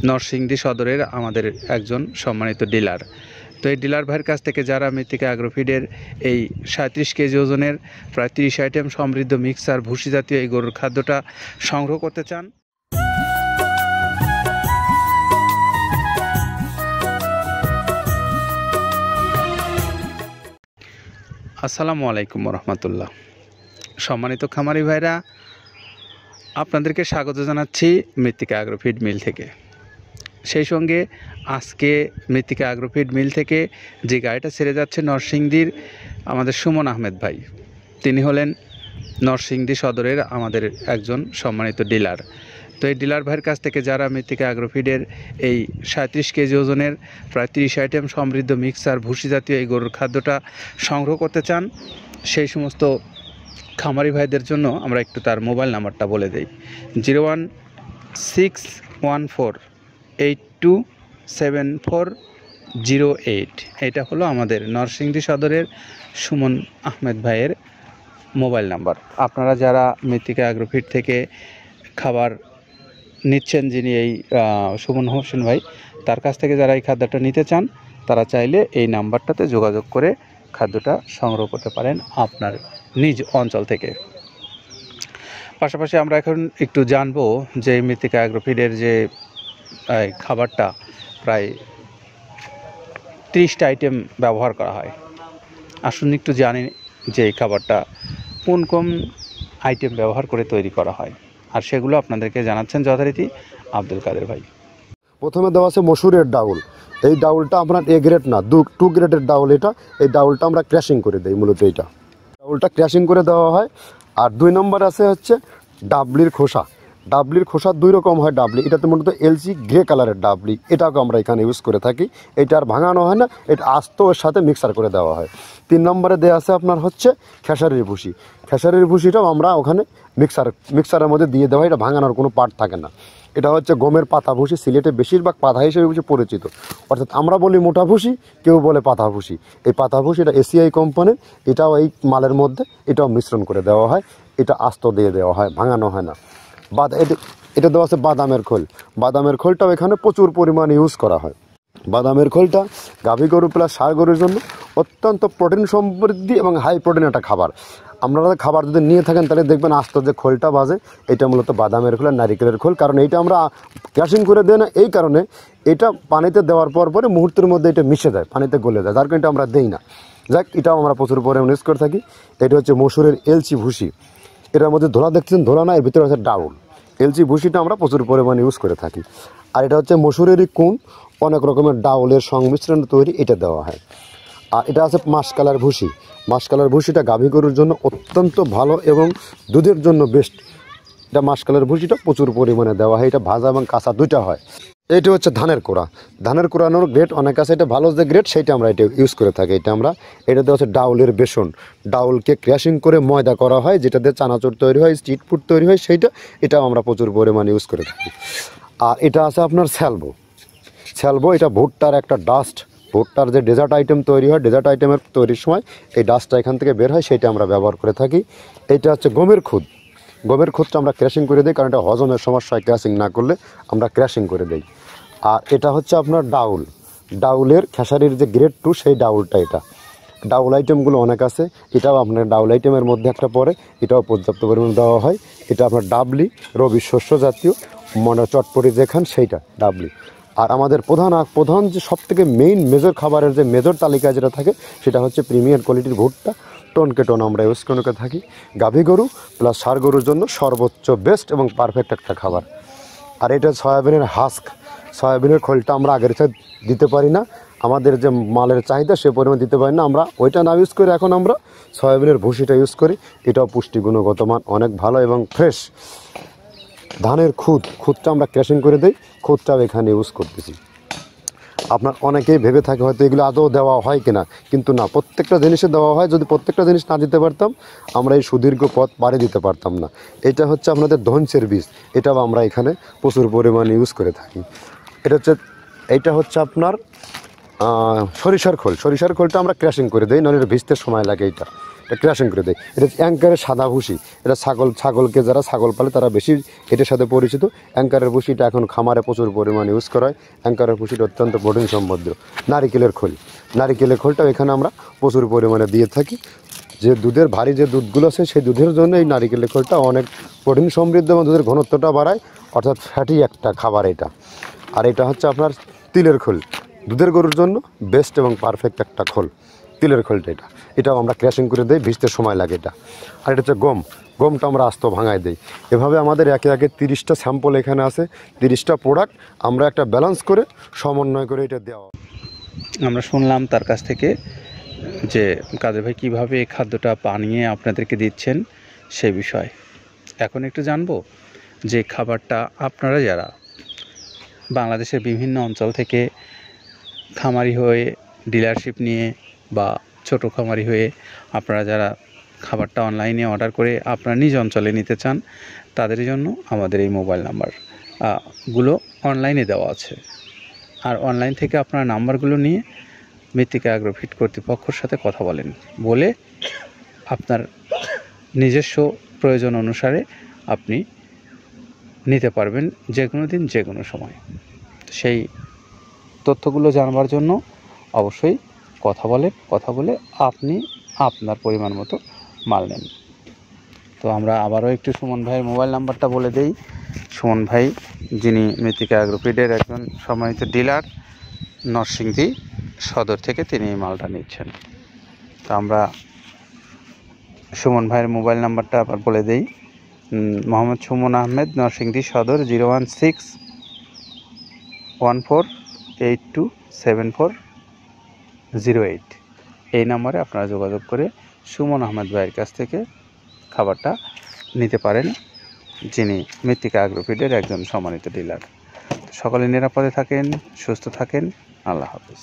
নরসিংদী সদরের আমাদের একজন সম্মানিত ডিলার। তো এই ডিলার ভাইয়ের কাছ থেকে যারা মৃত্তিকা অ্যাগ্রোফিডের এই 37 কেজি ওজনের প্রায় 30 আইটেম সমৃদ্ধ মিক্সার ভুসি জাতীয় এই গরুর খাদ্যটা সংগ্রহ করতে চান, আসসালামু আলাইকুম রহমতুল্লাহ। সম্মানিত খামারি ভাইরা, আপনাদেরকে স্বাগত জানাচ্ছি মৃত্তিকা অ্যাগ্রোফিড মিল থেকে। সেই সঙ্গে আজকে মৃত্তিকা অ্যাগ্রোফিড মিল থেকে যে গাড়িটা ছেড়ে যাচ্ছে নরসিংদীর আমাদের সুমন আহমেদ ভাই, তিনি হলেন নরসিংদী সদরের আমাদের একজন সম্মানিত ডিলার। তো এই ডিলার ভাইয়ের কাছ থেকে যারা মৃত্তিকা অ্যাগ্রোফিডের এই 37 কেজি ওজনের প্রায় 30 আইটেম সমৃদ্ধ মিক্সার ভুসি জাতীয় এই গরুর খাদ্যটা সংগ্রহ করতে চান, সেই সমস্ত খামারি ভাইদের জন্য আমরা একটু তার মোবাইল নাম্বারটা বলে দিই। 01614827408। এটা হলো আমাদের নরসিংদী সদরের সুমন আহমেদ ভাইয়ের মোবাইল নাম্বার। আপনারা যারা মৃত্তিকা অ্যাগ্রোফিড থেকে খাবার নিচ্ছেন, যিনি এই সুমন হোসেন ভাই, তার কাছ থেকে যারা এই খাদ্যটা নিতে চান, তারা চাইলে এই নাম্বারটাতে যোগাযোগ করে খাদ্যটা সংগ্রহ করতে পারেন আপনার নিজ অঞ্চল থেকে। পাশাপাশি আমরা এখন একটু জানবো যে মৃত্তিকা অ্যাগ্রোফিডের যে খাবারটা প্রায় 30টা আইটেম ব্যবহার করা হয়। আসুন একটু জানি যে এই খাবারটা কোন কোন আইটেম ব্যবহার করে তৈরি করা হয়, আর সেগুলো আপনাদেরকে জানাচ্ছেন যথারীতি আব্দুল কাদের ভাই। প্রথমে দেওয়া আছে মসুরের ডাউল। এই ডাউলটা আপনার এ গ্রেড না, 2 গ্রেডের ডাউল এটা। এই ডাউলটা আমরা ক্র্যাশিং করে দিই, মূলত এইটা ডাউলটা ক্র্যাশিং করে দেওয়া হয়। আর 2 নম্বর আছে হচ্ছে ডাবলির খোসা। ডাবলির খোসা 2 রকম হয় ডাবলি, এটাতে মূলত এলসি গ্রে কালারের ডাবলি, এটাকে আমরা এখানে ইউজ করে থাকি। এটা আর ভাঙানো হয় না, এটা আস্ত ওর সাথে মিক্সার করে দেওয়া হয়। 3 নম্বরে দেওয়া আছে আপনার হচ্ছে খেসারির ভুসি। খেসারির ভুসিটাও আমরা ওখানে মিক্সারের মধ্যে দিয়ে দেওয়া হয়, এটা ভাঙানোর কোনো পার্ট থাকে না। এটা হচ্ছে গমের পাতা ভুসি, সিলেটে বেশিরভাগ পাতা হিসেবে পরিচিত। অর্থাৎ আমরা বলি মোটা ভুসি, কেউ বলে পাতা ভুসি। এই পাতা ভুসি এটা এসিআই কোম্পানির, এটাও এই মালের মধ্যে এটাও মিশ্রণ করে দেওয়া হয়, এটা আস্ত দিয়ে দেওয়া হয়, ভাঙানো হয় না। এটা দেওয়া আছে বাদামের খোল। বাদামের খোলটাও এখানে প্রচুর পরিমাণে ইউজ করা হয়। বাদামের খোলটা গাভী গরু প্লাস ষাঁড় গরুর জন্য অত্যন্ত প্রোটিন সমৃদ্ধি এবং হাই প্রোটিন একটা খাবার। আপনারা খাবার যদি নিয়ে থাকেন তাহলে দেখবেন আস্ত যে খোলটা বাজে, এটা মূলত বাদামের খোল আর নারিকেলের খোল। কারণ এইটা আমরা ক্র্যাশিং করে দেয় না, এই কারণে এটা পানিতে দেওয়ার পরে মুহূর্তের মধ্যে এটা মিশে যায়, পানিতে গলে যায়, যার কারণে এটা আমরা দেই না। যাক, এটাও আমরা প্রচুর পরিমাণে ইউজ করে থাকি। এটা হচ্ছে মসুরের এলচি ভুসি। এটার মধ্যে ধোলা দেখছেন, ধোলা না, এর ভিতরে আছে ডাউল। এলচি ভুসিটা আমরা প্রচুর পরিমাণে ইউজ করে থাকি। আর এটা হচ্ছে মসুরেরই কুন, অনেক রকমের ডাউলের সংমিশ্রণ তৈরি, এটা দেওয়া হয়। আর এটা আছে মাসকালার ভুসি। মাসকালার ভুসিটা গাভী গরুর জন্য অত্যন্ত ভালো এবং দুধের জন্য বেস্ট। এটা মাসকালার ভুসিটা প্রচুর পরিমাণে দেওয়া হয়, এটা ভাজা এবং কাঁচা দুইটা হয়। এইটা হচ্ছে ধানের কোড়া। ধানের কোড়ানোর গ্রেড অনেক আছে, এটা ভালো যে গ্রেড সেইটা আমরা এটা ইউজ করে থাকি। এটা দেওয়া হচ্ছে ডাউলের বেসন। ডাউলকে ক্র্যাশিং করে ময়দা করা হয়, যেটা দিয়ে চানাচুর তৈরি হয়, স্ট্রিট ফুড তৈরি হয়, এটাও আমরা প্রচুর পরিমাণে ইউজ করে থাকি। আর এটা আছে আপনার স্যালবো। এটা ভুট্টার একটা ডাস্ট। ভুট্টার যে ডেজার্ট আইটেম তৈরি হয়, ডেজার্ট আইটেমের তৈরির সময় এই ডাস্টটা এখান থেকে বের হয়, সেটা আমরা ব্যবহার করে থাকি। এটা হচ্ছে গমের খুদ। গমের খুদটা আমরা ক্র্যাশিং করে দিই, কারণ এটা হজমের সমস্যায় ক্র্যাশিং না করলে আমরা ক্র্যাশিং করে দিই। আর এটা হচ্ছে আপনার ডাউলের খেসারির যে গ্রেড 2, সেই ডাউলটা। এটা ডাউল আইটেমগুলো অনেক আছে, এটাও আপনার ডাউল আইটেমের মধ্যে একটা পড়ে, এটাও পর্যাপ্ত পরিমাণে দেওয়া হয়। এটা আপনার ডাবলি, রবি শস্য জাতীয়, চটপটি যেখান সেইটা ডাবলি। আর আমাদের প্রধান যে সবথেকে মেজর খাবারের যে মেজর তালিকায় যেটা থাকে, সেটা হচ্ছে প্রিমিয়ার কোয়ালিটির ভুট্টা। টনকে টন আমরা ইউজ করে থাকি। গাভী গরু প্লাস ষাঁড় গরুর জন্য সর্বোচ্চ বেস্ট এবং পারফেক্ট একটা খাবার। আর এটা সয়াবিনের হাস্ক। সয়াবিনের খোলটা আমরা আগের সাথে দিতে পারি না, আমাদের যে মালের চাহিদা সে পরিমাণ দিতে পারি না, আমরা ওইটা না ইউজ করে এখন আমরা সয়াবিনের ভুসিটা ইউজ করি। এটাও পুষ্টি গুণগত মান অনেক ভালো এবং ফ্রেশ। ধানের খুদটা আমরা ক্র্যাশিং করে দিই, খুদটাও এখানে ইউজ করতেছি। আপনার অনেকেই ভেবে থাকে হয়তো এগুলো আদৌ দেওয়া হয় কিনা, কিন্তু না, প্রত্যেকটা জিনিসে দেওয়া হয়। যদি প্রত্যেকটা জিনিস না দিতে পারতাম, আমরা এই সুদীর্ঘ পথ পাড়ি দিতে পারতাম না। এটা হচ্ছে আপনাদের ধনচের বীজ, এটাও আমরা এখানে প্রচুর পরিমাণে ইউজ করে থাকি। এইটা হচ্ছে আপনার সরিষার খোলটা আমরা ক্র্যাশিং করে দিই, নইলে ভিজতে সময় লাগে। এটা ক্র্যাশিং করে দেয়। এটা অ্যাঙ্কারের সাদা ভুসি, এটা ছাগলকে যারা ছাগল পালে তারা বেশি এটার সাথে পরিচিত। অ্যাঙ্কারের ভুসিটা এখন খামারে প্রচুর পরিমাণে ইউজ করা হয়। অ্যাঙ্কারের ভুসিটা অত্যন্ত প্রোটিন সমৃদ্ধ। নারিকেলের খোলটাও এখানে আমরা প্রচুর পরিমাণে দিয়ে থাকি। যে দুধের ভারী যে দুধগুলো আছে সেই দুধের জন্য এই নারিকেলের খোলটা অনেক প্রোটিন সমৃদ্ধ এবং দুধের ঘনত্বটা বাড়ায়, অর্থাৎ ফ্যাটি একটা খাবার এটা। আর এটা হচ্ছে আপনার তিলের খোল, দুধের গরুর জন্য বেস্ট এবং পারফেক্ট একটা খোল তিলের খোলটা। এটাও আমরা ক্র্যাশিং করে দিই, ভিজতে সময় লাগে এটা। আর এটা হচ্ছে গমটা আমরা আস্ত ভাঙায় দিই। এভাবে আমাদের একে একে 30টা স্যাম্পল এখানে আছে, 30টা প্রোডাক্ট আমরা একটা ব্যালেন্স করে সমন্বয় করে এটা দেওয়া। আমরা শুনলাম তার কাছ থেকে যে কাদের ভাই কীভাবে এই খাদ্যটা বানিয়ে আপনাদেরকে দিচ্ছেন সে বিষয়। এখন একটু জানবো যে খাবারটা আপনারা যারা বাংলাদেশের বিভিন্ন অঞ্চল থেকে খামারি হয়ে ডিলারশিপ নিয়ে বা ছোট খামারি হয়ে আপনারা যারা খাবারটা অনলাইনে অর্ডার করে আপনারা নিজ অঞ্চলে নিতে চান, তাদের জন্য আমাদের এই মোবাইল নাম্বার গুলো অনলাইনে দেওয়া আছে। আর অনলাইন থেকে আপনারা নাম্বারগুলো নিয়ে মৃত্তিকা অ্যাগ্রোফিট কর্তৃপক্ষের সাথে কথা বলে আপনার নিজস্ব প্রয়োজন অনুসারে আপনি নিতে পারবেন যে কোনো দিন যে কোনো সময়। সেই তথ্যগুলো জানবার জন্য অবশ্যই কথা বলে আপনি আপনার পরিমাণ মতো মাল নেন। তো আমরা আবারও একটু সুমন ভাইয়ের মোবাইল নাম্বারটা বলে দেই। সুমন ভাই, যিনি মৃত্তিকা অ্যাগ্রোফিডের একজন সম্মানিত ডিলার, নরসিংদী সদর থেকে তিনি এই মালটা নিচ্ছেন। তো আমরা সুমন ভাইয়ের মোবাইল নাম্বারটা আবার বলে দেই। মোহাম্মদ সুমন আহমেদ, নরসিংদী সদর, 01614827408। এই নাম্বারে আপনারা যোগাযোগ করে সুমন আহমেদ ভাইয়ের কাছ থেকে খাবারটা নিতে পারেন, যিনি মৃত্তিকা অ্যাগ্রোফিডের একজন সম্মানিত ডিলার। সকলে নিরাপদে থাকেন, সুস্থ থাকেন। আল্লাহ হাফেজ।